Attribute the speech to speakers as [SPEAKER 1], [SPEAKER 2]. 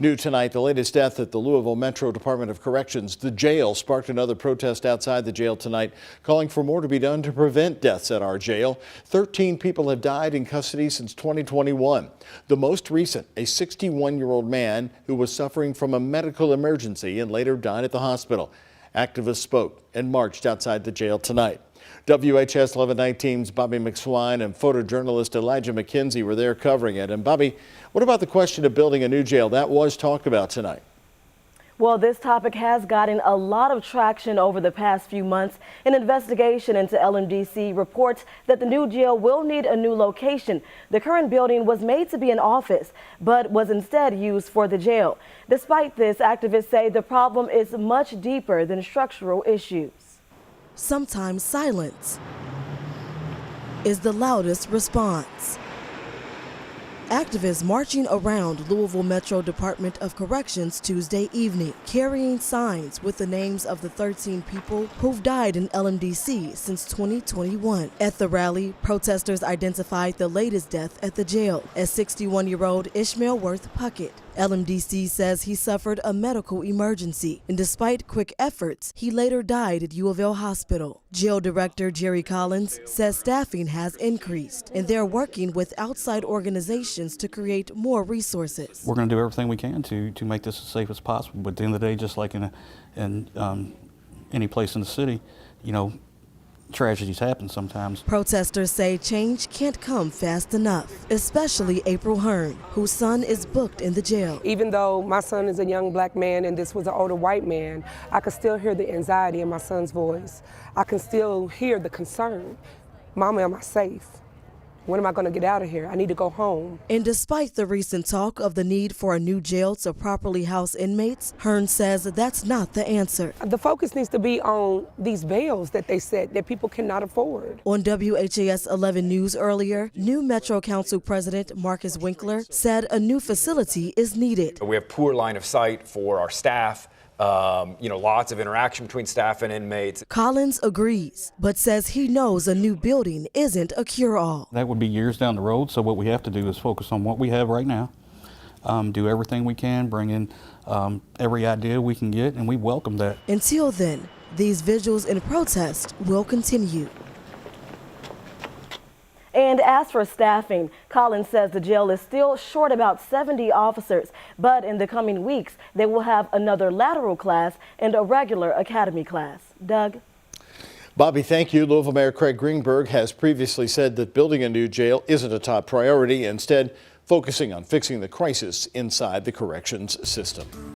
[SPEAKER 1] New tonight, the latest death at the Louisville Metro Department of Corrections. The jail sparked another protest outside the jail tonight, calling for more to be done to prevent deaths at our jail. 13 people have died in custody since 2021. The most recent, a 61-year-old man who was suffering from a medical emergency and later died at the hospital. Activists spoke and marched outside the jail tonight. WHS 1119's Bobby McSwine and photojournalist Elijah McKenzie were there covering it. And Bobby, what about the question of building a new jail? That was talked about tonight.
[SPEAKER 2] Well, this topic has gotten a lot of traction over the past few months. An investigation into LMDC reports that the new jail will need a new location. The current building was made to be an office, but was instead used for the jail. Despite this, activists say the problem is much deeper than structural issues.
[SPEAKER 3] Sometimes silence is the loudest response. Activists marching around Louisville Metro Department of Corrections Tuesday evening, carrying signs with the names of the 13 people who've died in LMDC since 2021. At the rally, protesters identified the latest death at the jail as 61-year-old Ishmael Worth Puckett. LMDC says he suffered a medical emergency, and despite quick efforts, he later died at Louisville Hospital. Jail Director Jerry Collins says staffing has increased, and they're working with outside organizations to create more resources.
[SPEAKER 4] We're going to do everything we can to make this as safe as possible. But at the end of the day, just like in any place in the city, you know, tragedies happen sometimes.
[SPEAKER 3] Protesters say change can't come fast enough, especially April Hearn, whose son is booked in the jail.
[SPEAKER 5] Even though my son is a young black man and this was an older white man, I could still hear the anxiety in my son's voice. I can still hear the concern. Mama, am I safe? When am I going to get out of here? I need to go home.
[SPEAKER 3] And despite the recent talk of the need for a new jail to properly house inmates, Hearn says that's not the answer.
[SPEAKER 5] The focus needs to be on these bails that they set that people cannot afford.
[SPEAKER 3] On WHAS 11 News earlier, new Metro Council President Marcus Winkler said a new facility is needed.
[SPEAKER 6] We have poor line of sight for our staff. Lots of interaction between staff and inmates.
[SPEAKER 3] Collins agrees, but says he knows a new building isn't a cure-all.
[SPEAKER 4] That would be years down the road, so what we have to do is focus on what we have right now, do everything we can, bring in every idea we can get, and we welcome that.
[SPEAKER 3] Until then, these vigils and protests will continue.
[SPEAKER 2] And as for staffing, Collins says the jail is still short about 70 officers, but in the coming weeks, they will have another lateral class and a regular academy class. Doug?
[SPEAKER 1] Bobby, thank you. Louisville Mayor Craig Greenberg has previously said that building a new jail isn't a top priority, instead focusing on fixing the crisis inside the corrections system.